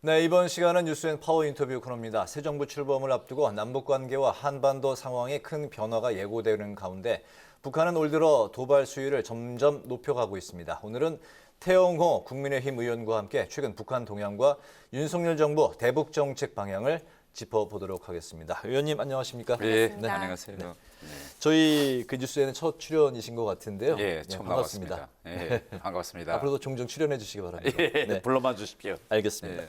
네, 이번 시간은 뉴스앤파워 인터뷰 코너입니다. 새 정부 출범을 앞두고 남북 관계와 한반도 상황에 큰 변화가 예고되는 가운데 북한은 올 들어 도발 수위를 점점 높여가고 있습니다. 오늘은 태영호 국민의힘 의원과 함께 최근 북한 동향과 윤석열 정부 대북 정책 방향을 짚어보도록 하겠습니다. 의원님 안녕하십니까? 네, 안녕하세요. 네. 저희 그 뉴스에는 첫 출연이신 것 같은데요. 예, 처음 반갑습니다. 네, 반갑습니다. 앞으로도 종종 출연해 주시기 바랍니다. 예, 네. 불러만 주십시오. 알겠습니다.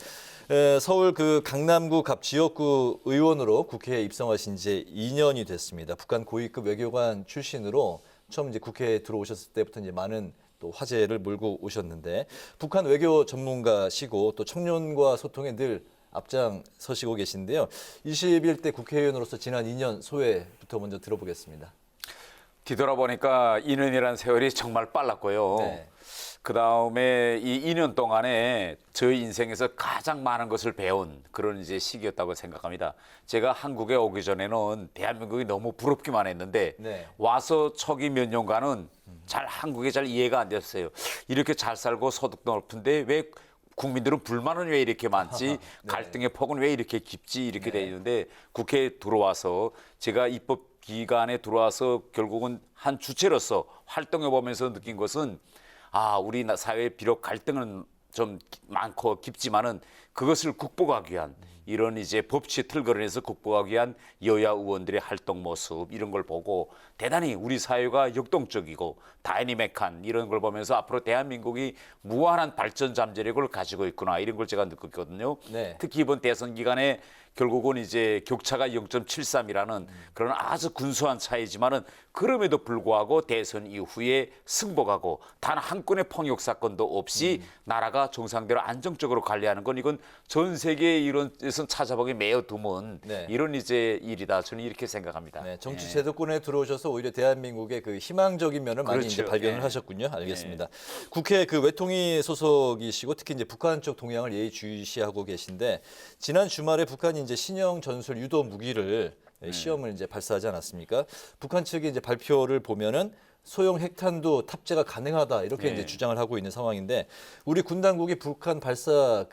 서울 그 강남구 갑 지역구 의원으로 국회에 입성하신 지 2년이 됐습니다. 북한 고위급 외교관 출신으로 처음 이제 국회에 들어오셨을 때부터 이제 많은 또 화제를 몰고 오셨는데 북한 외교 전문가시고 또 청년과 소통에 늘 앞장서시고 계신데요. 21대 국회의원으로서 지난 2년 소회부터 먼저 들어보겠습니다. 뒤돌아보니까 2년이라는 세월이 정말 빨랐고요. 네. 그다음에 이 2년 동안에 저희 인생에서 가장 많은 것을 배운 그런 이제 시기였다고 생각합니다. 제가 한국에 오기 전에는 대한민국이 너무 부럽기만 했는데 네. 와서 초기 몇 년간은 한국에 잘 이해가 안 됐어요. 이렇게 잘 살고 소득도 높은데 왜 국민들은 불만은 왜 이렇게 많지? 네. 갈등의 폭은 왜 이렇게 깊지? 이렇게 네. 돼 있는데 국회에 들어와서 제가 입법 기관에 들어와서 결국은 한 주체로서 활동해 보면서 느낀 것은 우리 사회에 비록 갈등은 좀 많고 깊지만은 그것을 극복하기 위한 이런 이제 법치의 틀거리에서 극복하기 위한 여야 의원들의 활동 모습 이런 걸 보고 대단히 우리 사회가 역동적이고 다이내믹한 이런 걸 보면서 앞으로 대한민국이 무한한 발전 잠재력을 가지고 있구나 이런 걸 제가 느꼈거든요. 네. 특히 이번 대선 기간에 결국은 이제 격차가 0.73이라는 그런 아주 근소한 차이지만은 그럼에도 불구하고 대선 이후에 승복하고 단 한 건의 폭력 사건도 없이 나라가 정상대로 안정적으로 관리하는 건 이건 전 세계의 이런 데서 찾아보기 매우 드문 네. 이런 이제 일이다. 저는 이렇게 생각합니다. 네, 정치 제도권에 들어오셔서 오히려 대한민국의 그 희망적인 면을 많이 그렇죠. 이제 발견을 네. 하셨군요. 알겠습니다. 국회 그 외통위 소속이시고 특히 이제 북한 쪽 동향을 예의주시하고 계신데 지난 주말에 북한이 이제 신형 전술 유도 무기를 시험을 이제 발사하지 않았습니까? 북한 측이 이제 발표를 보면은 소형 핵탄두 탑재가 가능하다 이렇게 네. 이제 주장을 하고 있는 상황인데 우리 군 당국이 북한 발사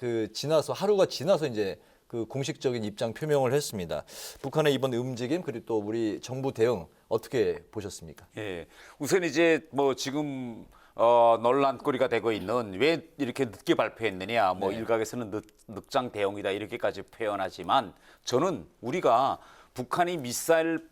하루가 지나서 이제 그 공식적인 입장 표명을 했습니다. 북한의 이번 움직임 그리고 또 우리 정부 대응 어떻게 보셨습니까? 예. 우선 이제 뭐 지금 논란거리가 되고 있는 왜 이렇게 늦게 발표했느냐 뭐 네. 일각에서는 늑장 대응이다 이렇게까지 표현하지만 저는 우리가 북한이 미사일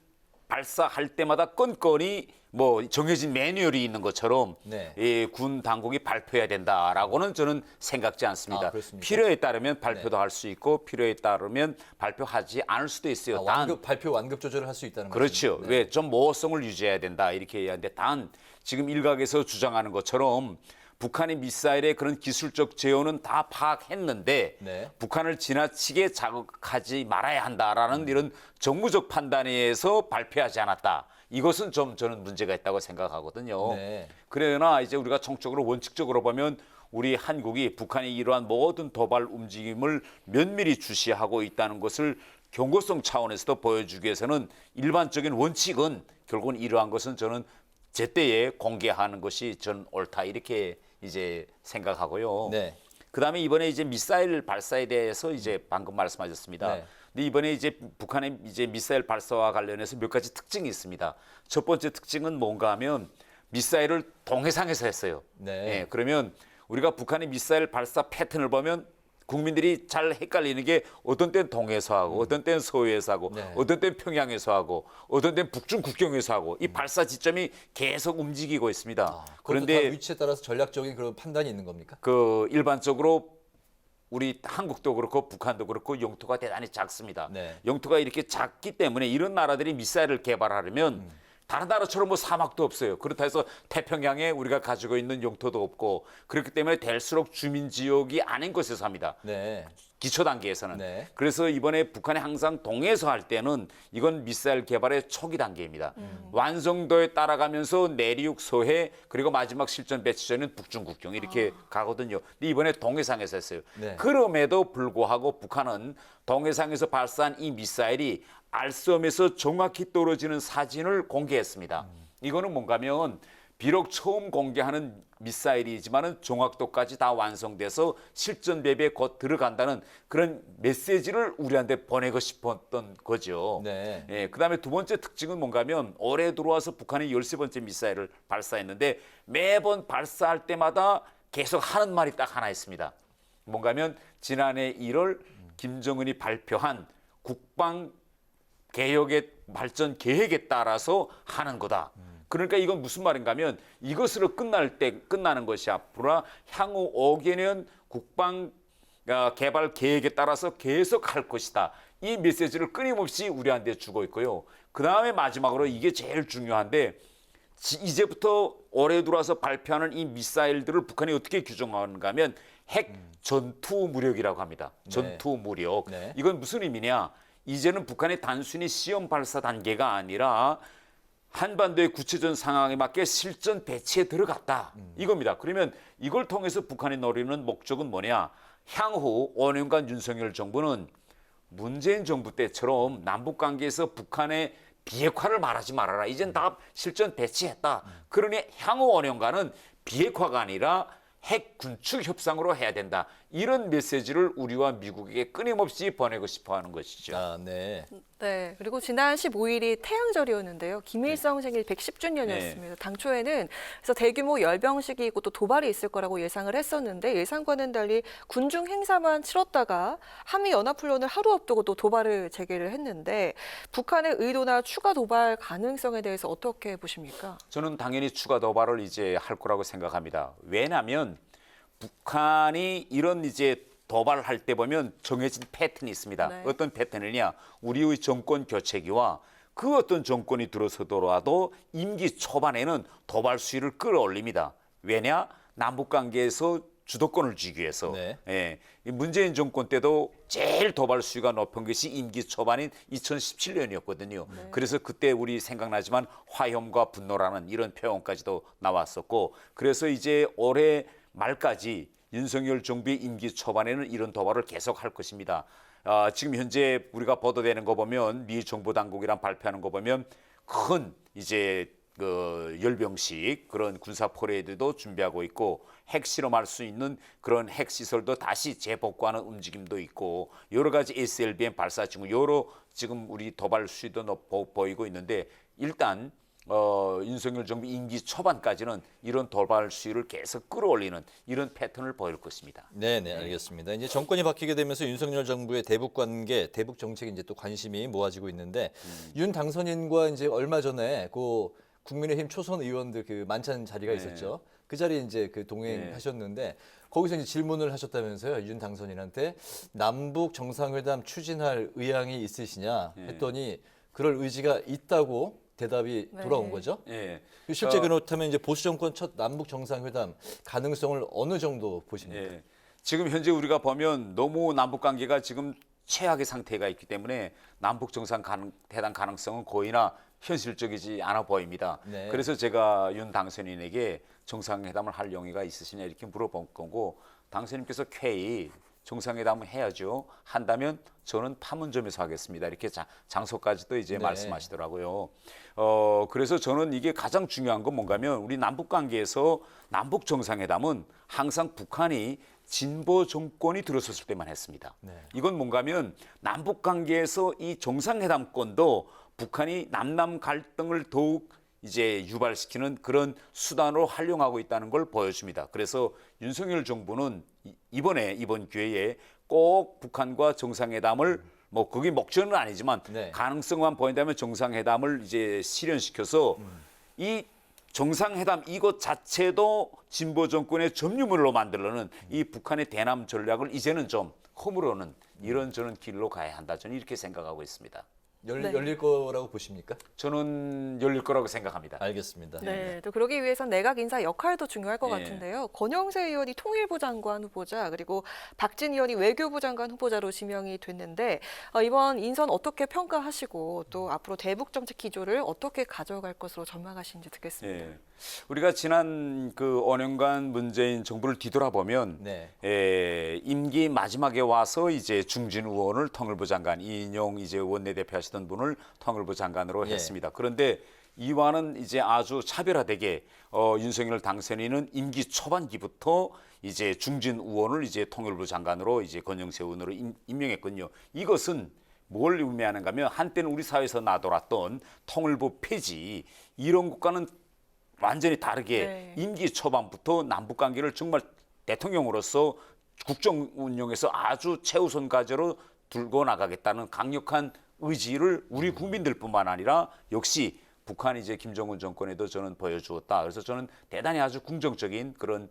발사할 때마다 건건이 뭐 정해진 매뉴얼이 있는 것처럼 네. 군 당국이 발표해야 된다라고는 저는 생각지 않습니다. 그렇습니까? 필요에 따르면 발표도 할 수 있고 필요에 따르면 발표하지 않을 수도 있어요. 발표 완급 조절을 할 수 있다는 거죠. 그렇죠. 네. 왜 좀 모호성을 유지해야 된다 이렇게 얘기하는데 단 지금 일각에서 주장하는 것처럼 북한의 미사일의 그런 기술적 재현은 다 파악했는데 네. 북한을 지나치게 자극하지 말아야 한다라는 이런 정무적 판단에 의해서 발표하지 않았다. 이것은 좀 저는 문제가 있다고 생각하거든요. 네. 그러나 이제 우리가 총적으로 원칙적으로 보면 우리 한국이 북한의 이러한 모든 도발 움직임을 면밀히 주시하고 있다는 것을 경고성 차원에서도 보여주기 위해서는 일반적인 원칙은 결국은 이러한 것은 저는 제때에 공개하는 것이 전 옳다 이렇게 이제 생각하고요. 네. 그다음에 이번에 이제 미사일 발사에 대해서 이제 방금 말씀하셨습니다. 네. 근데 이번에 이제 북한의 이제 미사일 발사와 관련해서 몇 가지 특징이 있습니다. 첫 번째 특징은 뭔가 하면 미사일을 동해상에서 했어요. 네. 예, 그러면 우리가 북한의 미사일 발사 패턴을 보면 국민들이 잘 헷갈리는 게 어떤 때는 동해에서 하고 어떤 때는 서해에서 하고 네. 어떤 때는 평양에서 하고 어떤 때는 북중 국경에서 하고 이 발사 지점이 계속 움직이고 있습니다. 그런데 그런데 위치에 따라서 전략적인 그런 판단이 있는 겁니까? 그 일반적으로 우리 한국도 그렇고 북한도 그렇고 영토가 대단히 작습니다. 네. 영토가 이렇게 작기 때문에 이런 나라들이 미사일을 개발하려면 다른 나라처럼 뭐 사막도 없어요. 그렇다 해서 태평양에 우리가 가지고 있는 영토도 없고 그렇기 때문에 될수록 주민 지역이 아닌 곳에서 합니다. 네. 기초 단계에서는. 네. 그래서 이번에 북한이 항상 동해에서 할 때는 이건 미사일 개발의 초기 단계입니다. 완성도에 따라가면서 내륙, 서해 그리고 마지막 실전 배치전은 북중, 국경 이렇게 가거든요. 근데 이번에 동해상에서 했어요. 네. 그럼에도 불구하고 북한은 동해상에서 발사한 이 미사일이 알섬에서 정확히 떨어지는 사진을 공개했습니다. 이거는 뭔가 하면 비록 처음 공개하는 미사일이지만은 정확도까지 다 완성돼서 실전 배비에 곧 들어간다는 그런 메시지를 우리한테 보내고 싶었던 거죠. 네. 예, 그다음에 두 번째 특징은 뭔가 하면 올해 들어와서 북한이 13번째 미사일을 발사했는데 매번 발사할 때마다 계속 하는 말이 딱 하나 있습니다. 뭔가 하면 지난해 1월 김정은이 발표한 국방 개혁의 발전 계획에 따라서 하는 거다. 그러니까 이건 무슨 말인가 하면 이것으로 끝나는 것이 앞으로 향후 5개년 국방 개발 계획에 따라서 계속 할 것이다. 이 메시지를 끊임없이 우리한테 주고 있고요. 그다음에 마지막으로 이게 제일 중요한데 이제부터 올해 들어와서 발표하는 이 미사일들을 북한이 어떻게 규정하는가 하면 핵 전투 무력이라고 합니다. 전투 무력. 네. 이건 무슨 의미냐? 이제는 북한이 단순히 시험 발사 단계가 아니라 한반도의 구체적 상황에 맞게 실전 배치에 들어갔다. 이겁니다. 그러면 이걸 통해서 북한이 노리는 목적은 뭐냐? 향후 5년간 윤석열 정부는 문재인 정부 때처럼 남북 관계에서 북한의 비핵화를 말하지 말아라. 이젠 다 실전 배치했다. 그러니 향후 5년간은 비핵화가 아니라 핵 군축 협상으로 해야 된다. 이런 메시지를 우리와 미국에게 끊임없이 보내고 싶어하는 것이죠. 아, 네. 네, 그리고 지난 15일이 태양절이었는데요. 김일성 생일 110주년이었습니다. 당초에는 그래서 대규모 열병식이고 또 도발이 있을 거라고 예상을 했었는데 예상과는 달리 군중 행사만 치렀다가 한미 연합훈련을 하루 앞두고 또 도발을 재개를 했는데 북한의 의도나 추가 도발 가능성에 대해서 어떻게 보십니까? 저는 당연히 추가 도발을 이제 할 거라고 생각합니다. 왜냐하면 북한이 이런 이제 도발할 때 보면 정해진 패턴이 있습니다. 네. 어떤 패턴이냐? 우리의 정권 교체기와 그 어떤 정권이 들어서더라도 임기 초반에는 도발 수위를 끌어올립니다. 왜냐? 남북 관계에서 주도권을 쥐기 위해서. 네. 예. 이 문재인 정권 때도 제일 도발 수위가 높은 것이 임기 초반인 2017년이었거든요. 그래서 그때 우리 생각나지만 화염과 분노라는 이런 표현까지도 나왔었고 그래서 이제 올해 말까지 윤석열 정부의 임기 초반에는 이런 도발을 계속할 것입니다. 지금 현재 우리가 보도되는 거 보면 미 정부 당국이랑 발표하는 거 보면 큰 이제 그 열병식 그런 군사 퍼레이드도 준비하고 있고 핵실험할 수 있는 그런 핵시설도 다시 재복구하는 움직임도 있고 여러 가지 SLBM 발사 중에 여러 지금 우리 도발 수위도 보이고 있는데 일단 윤석열 정부 임기 초반까지는 이런 도발 수위를 계속 끌어올리는 이런 패턴을 보일 것입니다. 네, 알겠습니다. 이제 정권이 바뀌게 되면서 윤석열 정부의 대북 관계, 대북 정책에 이제 또 관심이 모아지고 있는데 윤 당선인과 이제 얼마 전에 그 국민의힘 초선 의원들 그 만찬 자리가 있었죠. 그 자리에 이제 그 동행하셨는데 거기서 이제 질문을 하셨다면서요. 윤 당선인한테 남북 정상회담 추진할 의향이 있으시냐 했더니 그럴 의지가 있다고 대답이 돌아온 거죠. 예. 실제 그렇다면 이제 보수 정권 첫 남북 정상회담 가능성을 어느 정도 보십니까? 예. 지금 현재 우리가 보면 너무 남북 관계가 지금 최악의 상태가 있기 때문에 남북 정상회담 가능성은 거의나 현실적이지 않아 보입니다. 네. 그래서 제가 윤 당선인에게 정상회담을 할 용의가 있으시냐 이렇게 물어본 거고 당선인께서 쾌히 정상회담을 해야죠. 한다면 저는 판문점에서 하겠습니다. 이렇게 장소까지도 이제 네. 말씀하시더라고요. 그래서 저는 이게 가장 중요한 건 뭔가면 우리 남북 관계에서 남북 정상회담은 항상 북한이 진보 정권이 들어섰을 때만 했습니다. 네. 이건 뭔가면 남북 관계에서 이 정상회담권도 북한이 남남 갈등을 더욱 이제 유발시키는 그런 수단으로 활용하고 있다는 걸 보여줍니다. 그래서 윤석열 정부는 이번 기회에 꼭 북한과 정상회담을 뭐 그게 목적은 아니지만 네. 가능성만 보인다면 정상회담을 이제 실현시켜서 이 정상회담 이것 자체도 진보 정권의 점유물로 만들려는 이 북한의 대남 전략을 이제는 좀 허물어는 이런 저는 길로 가야 한다. 저는 이렇게 생각하고 있습니다. 네. 열릴 거라고 보십니까? 저는 열릴 거라고 생각합니다. 알겠습니다. 네, 또 그러기 위해선 내각 인사 역할도 중요할 것 예. 같은데요. 권영세 의원이 통일부 장관 후보자, 그리고 박진 의원이 외교부 장관 후보자로 지명이 됐는데 이번 인선 어떻게 평가하시고 또 앞으로 대북 정책 기조를 어떻게 가져갈 것으로 전망하시는지 듣겠습니다. 예. 우리가 지난 그 5년간 문재인 정부를 뒤돌아보면 네. 임기 마지막에 와서 이제 중진 의원을 통일부 장관, 이인용 이제 원내대표 하시던 분을 통일부 장관으로 예. 했습니다. 그런데 이와는 이제 아주 차별화되게 윤석열 당선인은 임기 초반기부터 이제 중진 의원을 이제 통일부 장관으로 이제 권영세 의원으로 임명했거든요. 이것은 뭘 의미하는가 하면 한때는 우리 사회에서 나돌았던 통일부 폐지 이런 것과는 완전히 다르게 네. 임기 초반부터 남북 관계를 정말 대통령으로서 국정 운영에서 아주 최우선 과제로 들고 나가겠다는 강력한 의지를 우리 국민들뿐만 아니라 역시 북한이 이제 김정은 정권에도 저는 보여주었다. 그래서 저는 대단히 아주 긍정적인 그런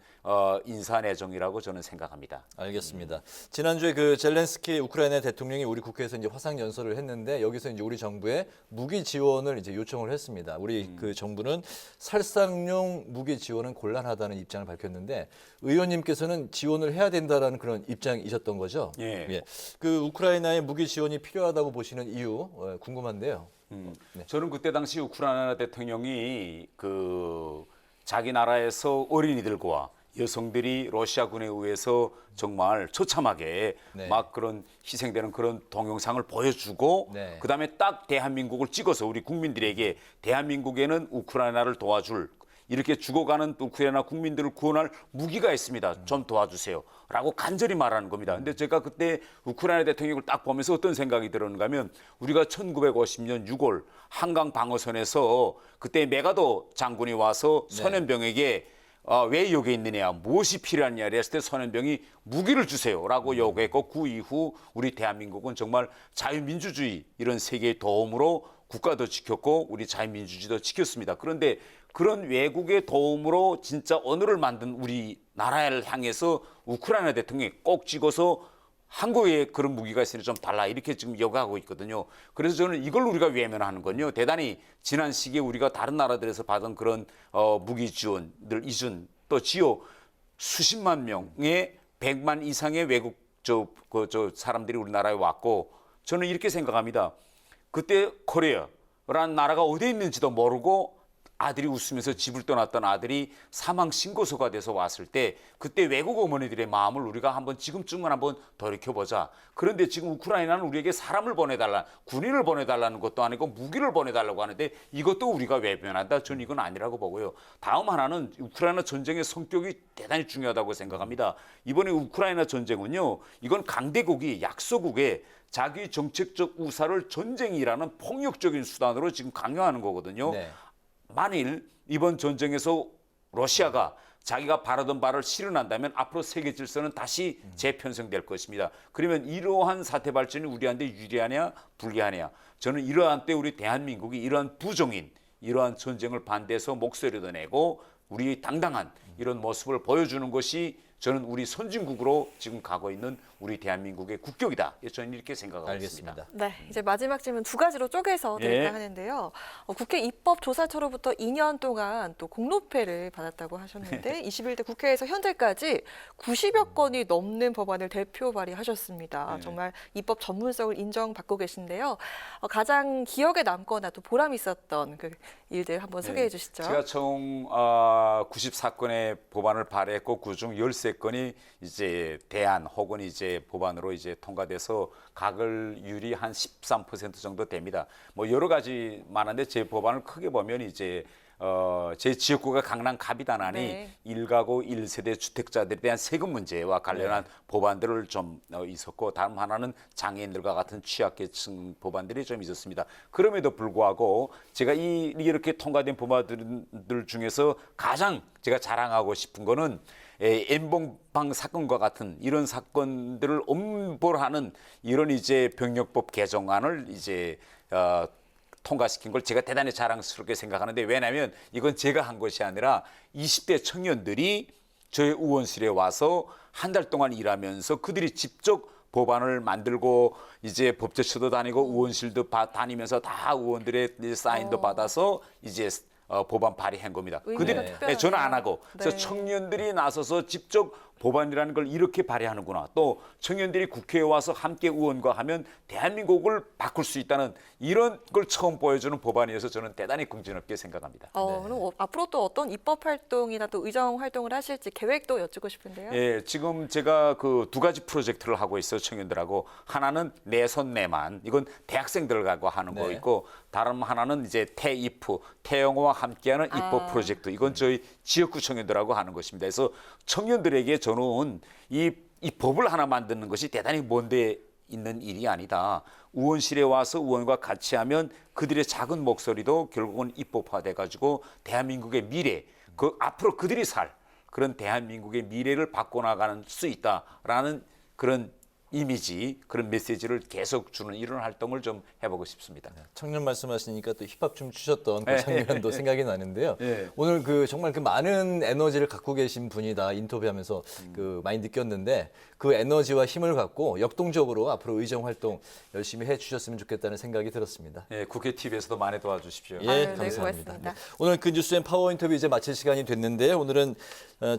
인사 내정이라고 저는 생각합니다. 알겠습니다. 지난주에 그 젤렌스키 우크라이나 대통령이 우리 국회에서 이제 화상 연설을 했는데 여기서 이제 우리 정부에 무기 지원을 이제 요청을 했습니다. 우리 그 정부는 살상용 무기 지원은 곤란하다는 입장을 밝혔는데 의원님께서는 지원을 해야 된다라는 그런 입장이셨던 거죠. 예. 그 우크라이나에 무기 지원이 필요하다고 보시는 이유 궁금한데요. 저는 그때 당시 우크라이나 대통령이 그 자기 나라에서 어린이들과 여성들이 러시아군에 의해서 정말 처참하게 네. 막 그런 희생되는 그런 동영상을 보여주고 네. 그다음에 딱 대한민국을 찍어서 우리 국민들에게 대한민국에는 우크라이나를 도와줄 이렇게 죽어가는 우크라이나 국민들을 구원할 무기가 있습니다. 좀 도와주세요. 라고 간절히 말하는 겁니다. 근데 제가 그때 우크라이나 대통령을 딱 보면서 어떤 생각이 들었는가 하면 우리가 1950년 6월 한강 방어선에서 그때 메가도 장군이 와서 소련병에게 왜 여기 있느냐, 무엇이 필요하느냐 했을 때 소련병이 무기를 주세요라고 요구했고 그 이후 우리 대한민국은 정말 자유민주주의 이런 세계의 도움으로 국가도 지켰고 우리 자유민주주의도 지켰습니다. 그런데 그런 외국의 도움으로 진짜 언어를 만든 우리 나라를 향해서 우크라이나 대통령이 꼭 찍어서 한국에 그런 무기가 있으니 좀 달라 이렇게 지금 요구하고 있거든요. 그래서 저는 이걸 우리가 외면하는 건요. 대단히 지난 시기에 우리가 다른 나라들에서 받은 그런 무기 지원들 이준 또 지요 수십만 명의 100만 이상의 외국 저 사람들이 우리나라에 왔고 저는 이렇게 생각합니다. 그때 코리아라는 나라가 어디에 있는지도 모르고 아들이 웃으면서 집을 떠났던 아들이 사망 신고서가 돼서 왔을 때 그때 외국 어머니들의 마음을 우리가 한번 지금쯤은 한번 돌이켜보자. 그런데 지금 우크라이나는 우리에게 사람을 보내달라, 군인을 보내달라는 것도 아니고 무기를 보내달라고 하는데 이것도 우리가 외면한다. 저는 이건 아니라고 보고요. 다음 하나는 우크라이나 전쟁의 성격이 대단히 중요하다고 생각합니다. 이번에 우크라이나 전쟁은요. 이건 강대국이 약소국에 자기 정책적 우사를 전쟁이라는 폭력적인 수단으로 지금 강요하는 거거든요. 네. 만일 이번 전쟁에서 러시아가 자기가 바라던 바를 실현한다면 앞으로 세계 질서는 다시 재편성될 것입니다. 그러면 이러한 사태 발전이 우리한테 유리하냐 불리하냐. 저는 이러한 때 우리 대한민국이 이러한 부정인 이러한 전쟁을 반대해서 목소리도 내고 우리 당당한 이런 모습을 보여주는 것이 저는 우리 선진국으로 지금 가고 있는 우리 대한민국의 국격이다. 저는 이렇게 생각하고 알겠습니다. 있습니다. 네, 이제 마지막 질문 두 가지로 쪼개서 드릴까 예. 하는데요. 국회 입법조사처로부터 2년 동안 또 공로패를 받았다고 하셨는데 21대 국회에서 현재까지 90여 건이 넘는 법안을 대표 발의하셨습니다. 정말 입법 전문성을 인정받고 계신데요. 가장 기억에 남거나 또 보람 있었던 그 일들 한번 소개해 주시죠. 제가 총 94건의 법안을 발의했고 그중 13건이 이제 대안 혹은 이제 법안으로 이제 통과돼서 가결률이 한 13% 정도 됩니다. 뭐 여러 가지 많은데 제 법안을 크게 보면 이제 제 지역구가 강남 갑이다나니 네. 1가구 1세대 주택자들에 대한 세금 문제와 관련한 법안들을 좀 있었고 다음 하나는 장애인들과 같은 취약계층 법안들이 좀 있었습니다. 그럼에도 불구하고 제가 이렇게 통과된 법안들 중에서 가장 제가 자랑하고 싶은 거는 엠번방 사건과 같은 이런 사건들을 엄벌하는 이런 이제 병력법 개정안을 이제 통과시킨 걸 제가 대단히 자랑스럽게 생각하는데 왜냐하면 이건 제가 한 것이 아니라 20대 청년들이 저희 의원실에 와서 한 달 동안 일하면서 그들이 직접 법안을 만들고 이제 법제처도 다니고 의원실도 다니면서 다 의원들의 이제 사인도 받아서 이제 법안 발의한 겁니다. 의미가 그들이 특별하네요. 저는 안 하고 그래서 네. 청년들이 나서서 직접 법안이라는 걸 이렇게 발의하는구나. 또 청년들이 국회에 와서 함께 의원과 하면 대한민국을 바꿀 수 있다는 이런 걸 처음 보여주는 법안이어서 저는 대단히 긍정적게 생각합니다. 그럼 앞으로 또 어떤 입법 활동이나 또 의정 활동을 하실지 계획도 여쭙고 싶은데요. 예, 지금 제가 그 두 가지 프로젝트를 하고 있어요, 청년들하고. 하나는 내 손 내만, 이건 대학생들하고 하는 거 네. 있고, 다른 하나는 이제 태입후, 태영호와 함께하는 입법 프로젝트. 이건 저희 지역구 청년들하고 하는 것입니다. 그래서 청년들에게 저는 이 법을 하나 만드는 것이 대단히 먼데 있는 일이 아니다. 의원실에 와서 의원과 같이 하면 그들의 작은 목소리도 결국은 입법화돼 가지고 대한민국의 미래, 그 앞으로 그들이 살 그런 대한민국의 미래를 바꿔나가는 수 있다라는 그런 이미지, 그런 메시지를 계속 주는 이런 활동을 좀 해보고 싶습니다. 청년 말씀하시니까 또 힙합 춤 추셨던 그 장면도 생각이 나는데요. 네. 오늘 그 정말 그 많은 에너지를 갖고 계신 분이다 인터뷰하면서 그 많이 느꼈는데 그 에너지와 힘을 갖고 역동적으로 앞으로 의정 활동 열심히 해주셨으면 좋겠다는 생각이 들었습니다. 예, 국회 TV에서도 많이 도와주십시오. 예, 아유, 네, 감사합니다. 고맙습니다. 네. 오늘 그 뉴스앤 파워 인터뷰 이제 마칠 시간이 됐는데 오늘은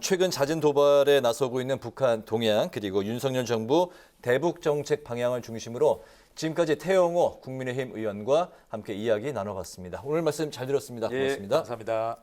최근 잦은 도발에 나서고 있는 북한 동향 그리고 윤석열 정부 대북 정책 방향을 중심으로 지금까지 태영호 국민의힘 의원과 함께 이야기 나눠봤습니다. 오늘 말씀 잘 들었습니다. 예, 고맙습니다. 감사합니다.